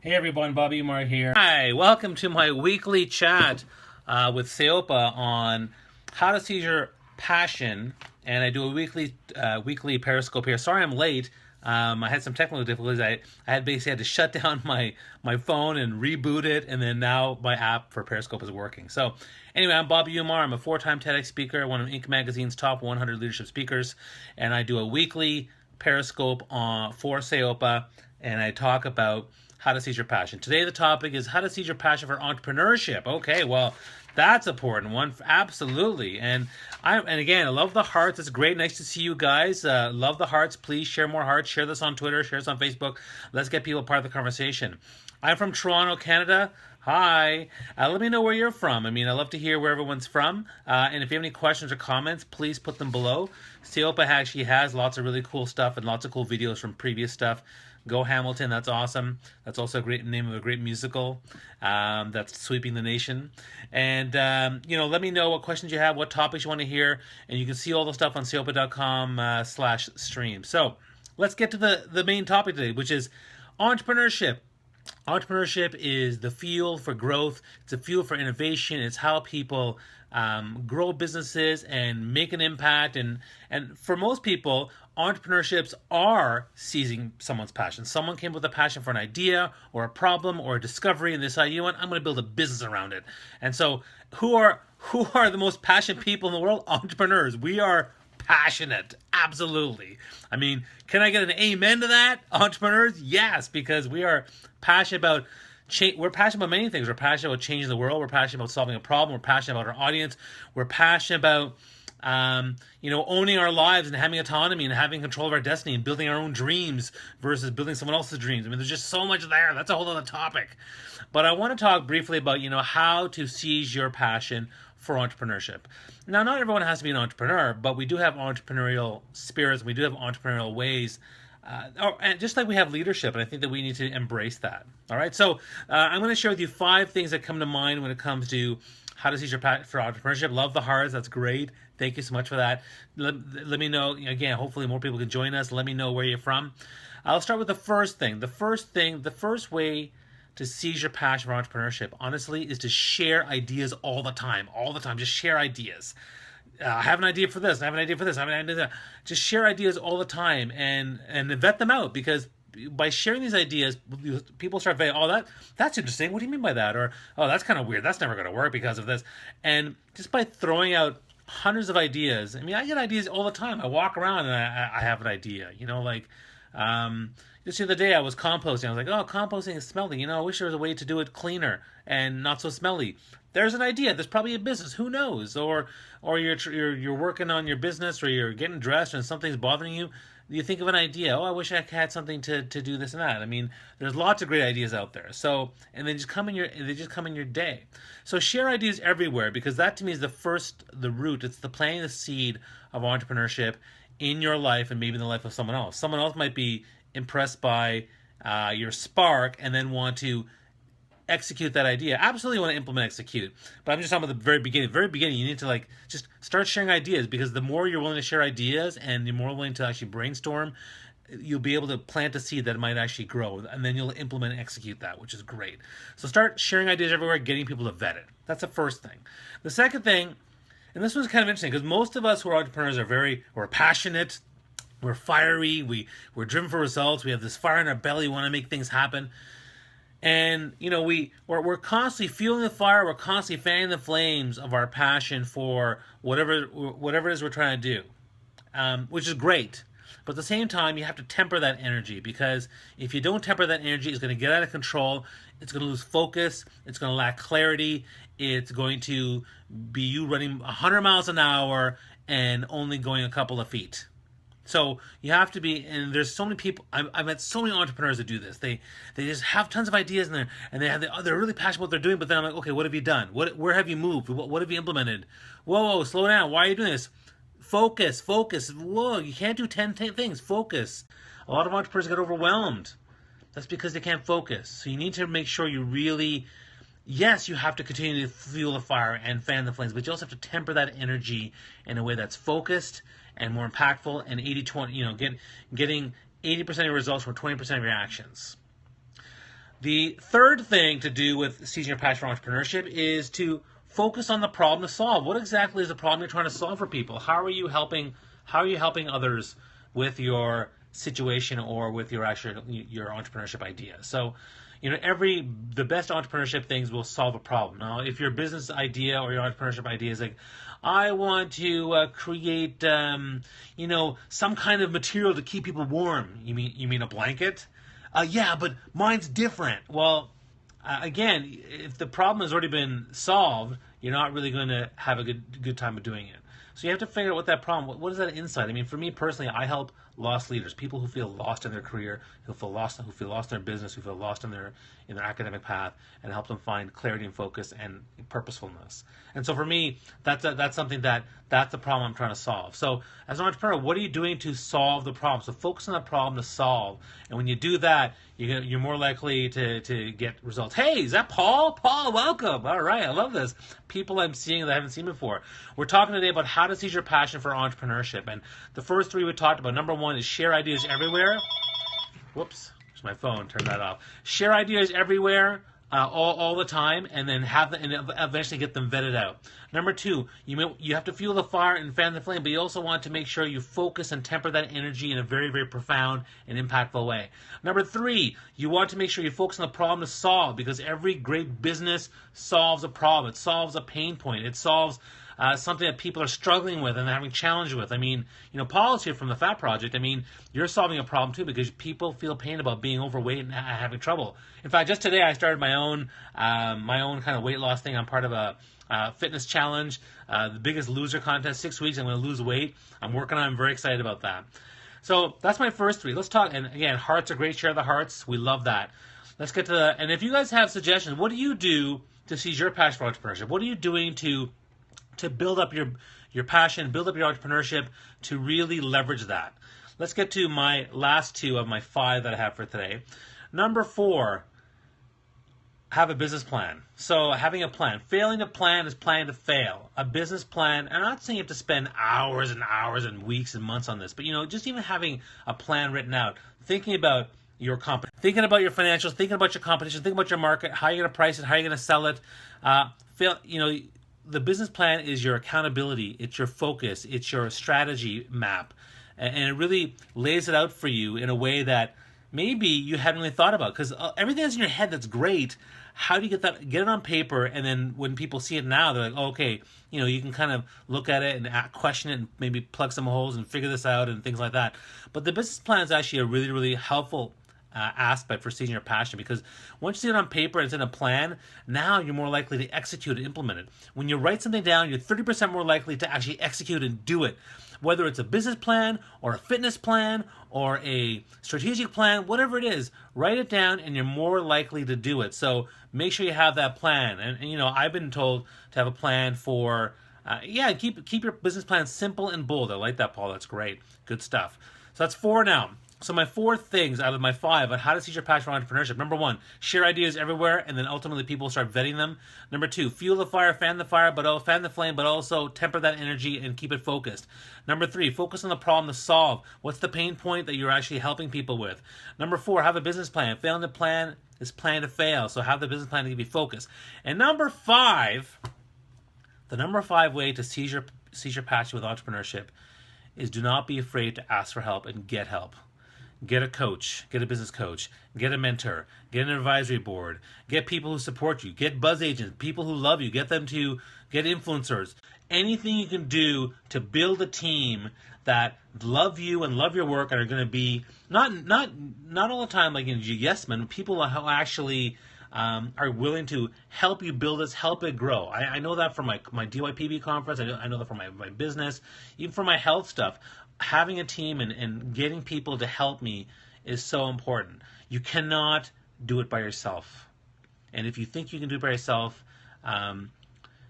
Hey everyone, Bobby Umar here. Hi, welcome to my weekly chat with Seopa on how to seize your passion. And I do a weekly Periscope here. Sorry I'm late. I had some technical difficulties. I had basically had to shut down my phone and reboot it, and then now my app for Periscope is working. So anyway, I'm Bobby Umar. I'm a four-time TEDx speaker, one of Inc. Magazine's top 100 leadership speakers, and I do a weekly Periscope for Seopa, and I talk about how to seize your passion. Today the topic is how to seize your passion for entrepreneurship. Okay, well, that's an important one, absolutely. And again, I love the hearts. It's great, nice to see you guys. Love the hearts. Please share more hearts. Share this on Twitter. Share this on Facebook. Let's get people part of the conversation. I'm from Toronto, Canada. Hi. Let me know where you're from. I mean, I love to hear where everyone's from. And if you have any questions or comments, please put them below. Seopa actually has lots of really cool stuff and lots of cool videos from previous stuff. Go Hamilton, that's awesome. That's also a great name of a great musical that's sweeping the nation. And, let me know what questions you have, what topics you want to hear, and you can see all the stuff on seopa.com/stream. So let's get to the main topic today, which is entrepreneurship. Entrepreneurship is the fuel for growth. It's a fuel for innovation. It's how people grow businesses and make an impact. And for most people, entrepreneurships are seizing someone's passion. Someone came with a passion for an idea or a problem or a discovery, and they decide, you know what, I'm going to build a business around it. And so, who are the most passionate people in the world? Entrepreneurs. We are passionate, absolutely. I mean, can I get an amen to that, entrepreneurs? Yes, because we are passionate about we're passionate about many things. We're passionate about changing the world. We're passionate about solving a problem. We're passionate about our audience. We're passionate about owning our lives and having autonomy and having control of our destiny and building our own dreams versus building someone else's dreams. I mean, there's just so much there. That's a whole other topic. But I want to talk briefly about, how to seize your passion for entrepreneurship. Now, not everyone has to be an entrepreneur, but we do have entrepreneurial spirits. We do have entrepreneurial ways. And just like we have leadership, and I think that we need to embrace that. All right, so I'm going to share with you 5 things that come to mind when it comes to how to seize your passion for entrepreneurship. Love the hearts. That's great. Thank you so much for that. Let me know. Again, hopefully more people can join us. Let me know where you're from. I'll start with the first thing. The first way to seize your passion for entrepreneurship, honestly, is to share ideas all the time. All the time. Just share ideas. I have an idea for this. I have an idea for this. I have an idea for that. Just share ideas all the time and vet them out, because by sharing these ideas, people start saying, oh, that's interesting. What do you mean by that? Or, oh, that's kind of weird. That's never going to work because of this. And just by throwing out hundreds of ideas, I mean, I get ideas all the time. I walk around and I have an idea, just the other day I was composting. I was like, oh, composting is smelly. I wish there was a way to do it cleaner and not so smelly. There's an idea. There's probably a business. Who knows? Or you're working on your business, or you're getting dressed and something's bothering you. You think of an idea. Oh, I wish I had something to do this and that. I mean, there's lots of great ideas out there. So, and they just come in your day. So share ideas everywhere, because that to me is the root. It's the planting the seed of entrepreneurship in your life and maybe in the life of someone else. Someone else might be impressed by your spark and then want to execute that idea. Absolutely want to implement, execute. But I'm just talking about the very beginning. Very beginning, you need to just start sharing ideas, because the more you're willing to share ideas and you're more willing to actually brainstorm, you'll be able to plant a seed that might actually grow, and then you'll implement and execute that, which is great. So start sharing ideas everywhere, getting people to vet it. That's the first thing. The second thing, and this one's kind of interesting, because most of us who are entrepreneurs we're passionate, we're fiery, we're driven for results, we have this fire in our belly, we want to make things happen. And, we're constantly fueling the fire, we're constantly fanning the flames of our passion for whatever it is we're trying to do, which is great. But at the same time, you have to temper that energy, because if you don't temper that energy, it's going to get out of control, it's going to lose focus, it's going to lack clarity, it's going to be you running 100 miles an hour and only going a couple of feet. So you have to be, and there's so many people, I've met so many entrepreneurs that do this. They just have tons of ideas in there, and they're really passionate about what they're doing, but then I'm like, okay, what have you done? Where have you moved? What have you implemented? Whoa, slow down. Why are you doing this? Focus. Whoa, you can't do 10 things. Focus. A lot of entrepreneurs get overwhelmed. That's because they can't focus. So you need to make sure you really, yes, you have to continue to fuel the fire and fan the flames, but you also have to temper that energy in a way that's focused and more impactful, and 80-20, getting 80% of your results from 20% of your actions. The third thing to do with seizing your passion for entrepreneurship is to focus on the problem to solve. What exactly is the problem you're trying to solve for people? How are you helping? How are you helping others with your situation or with your your entrepreneurship idea? So, the best entrepreneurship things will solve a problem. Now, if your business idea or your entrepreneurship idea is like, I want to create, some kind of material to keep people warm. You mean a blanket? Yeah, but mine's different. Well, again, if the problem has already been solved, you're not really going to have a good time of doing it. So you have to figure out what that problem, what is that insight? I mean, for me personally, I help lost leaders, people who feel lost in their career, who feel lost in their business, who feel lost in their academic path, and help them find clarity and focus and purposefulness. And so for me, that's something that's the problem I'm trying to solve. So as an entrepreneur, what are you doing to solve the problem? So focus on the problem to solve, and when you do that, you're more likely to get results. Hey, is that Paul? Paul, welcome. All right, I love this. People I'm seeing that I haven't seen before. We're talking today about how to seize your passion for entrepreneurship, and the first three we talked about. Number one is share ideas everywhere. Whoops, there's my phone. Turn that off. Share ideas everywhere, all the time, and then and eventually get them vetted out. Number two, you have to fuel the fire and fan the flame, but you also want to make sure you focus and temper that energy in a very, very profound and impactful way. Number three, you want to make sure you focus on the problem to solve, because every great business solves a problem. It solves a pain point. It solves something that people are struggling with and having challenge with. I mean, Paul's here from the Fat Project. I mean, you're solving a problem too, because people feel pain about being overweight and having trouble. In fact, just today I started my own kind of weight loss thing. I'm part of a fitness challenge, the Biggest Loser contest. 6 weeks, I'm going to lose weight. I'm working on it. I'm very excited about that. So that's my first three. Let's talk. And again, hearts are great. Share the hearts. We love that. Let's get to and if you guys have suggestions, what do you do to seize your passion for entrepreneurship? What are you doing to build up your passion, build up your entrepreneurship, to really leverage that? Let's get to my last two of my 5 that I have for today. Number 4, have a business plan. So having a plan. Failing to plan is planning to fail. A business plan, and I'm not saying you have to spend hours and hours and weeks and months on this, but just even having a plan written out, thinking about your thinking about your financials, thinking about your competition, thinking about your market, how you're going to price it, how you're going to sell it. The business plan is your accountability, it's your focus, it's your strategy map, and it really lays it out for you in a way that maybe you hadn't really thought about, because everything that's in your head that's great. How do you get it on paper, and then when people see it now, they're like, oh, okay, you can kind of look at it and question it and maybe plug some holes and figure this out and things like that. But the business plan is actually a really, really helpful aspect for seizing your passion, because once you see it on paper and it's in a plan, now you're more likely to execute and implement it. When you write something down, you're 30% more likely to actually execute and do it. Whether it's a business plan or a fitness plan or a strategic plan, whatever it is, write it down and you're more likely to do it. So make sure you have that plan. And I've been told to have a plan for, keep your business plan simple and bold. I like that, Paul. That's great. Good stuff. So that's 4 now. So my 4 things out of my 5 on how to seize your passion for entrepreneurship. Number 1, share ideas everywhere, and then ultimately people start vetting them. Number 2, fuel the fire, fan the flame, but also temper that energy and keep it focused. Number 3, focus on the problem to solve. What's the pain point that you're actually helping people with? Number 4, have a business plan. Failing to plan is plan to fail, so have the business plan to give you focus. And number 5, the number 5 way to seize your passion with entrepreneurship is do not be afraid to ask for help and get help. Get a coach, get a business coach, get a mentor, get an advisory board, get people who support you, get buzz agents, people who love you, get them to get influencers. Anything you can do to build a team that love you and love your work and are going to be not all the time like yes men, people who actually are willing to help you build this, help it grow. I know that from my DYPB conference. I know that from my business, even for my health stuff. Having a team and getting people to help me is so important. You cannot do it by yourself. And if you think you can do it by yourself,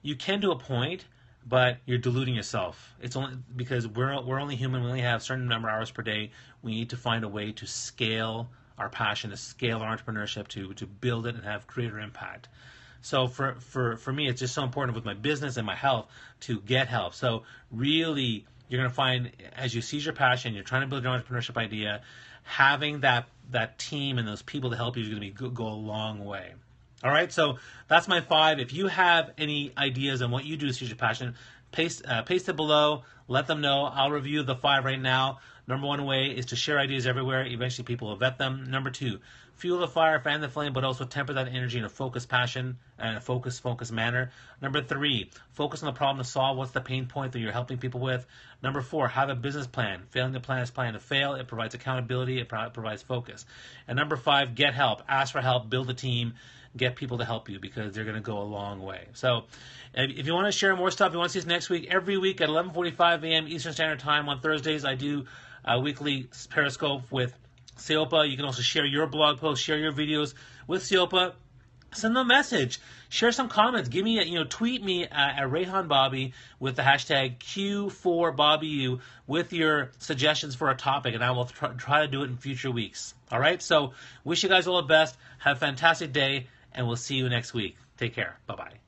you can to a point, but you're deluding yourself. It's only because we're only human. We only have a certain number of hours per day. We need to find a way to scale our passion, to scale our entrepreneurship, to build it and have greater impact. So for me, it's just so important with my business and my health to get help. So really you're going to find as you seize your passion, you're trying to build your entrepreneurship idea, having that team and those people to help you is going to go a long way. All right, so that's my 5. If you have any ideas on what you do to seize your passion, paste it below. Let them know. I'll review the 5 right now. Number 1 way is to share ideas everywhere. Eventually, people will vet them. Number 2, fuel the fire, fan the flame, but also temper that energy in a focused passion and a focused manner. Number 3, focus on the problem to solve. What's the pain point that you're helping people with? Number 4, have a business plan. Failing to plan is planning to fail. It provides accountability. It provides focus. And number 5, get help. Ask for help. Build a team. Get people to help you because they're going to go a long way. So if you want to share more stuff, you want to see us next week, every week at 11:45 a.m. Eastern Standard Time on Thursdays, I do a weekly Periscope with Siopa. You can also share your blog posts, share your videos with Siopa. Send them a message. Share some comments. Give me tweet me at Rayhan Bobby with the hashtag Q4BobbyU with your suggestions for a topic, and I will try to do it in future weeks. All right? So wish you guys all the best. Have a fantastic day, and we'll see you next week. Take care. Bye-bye.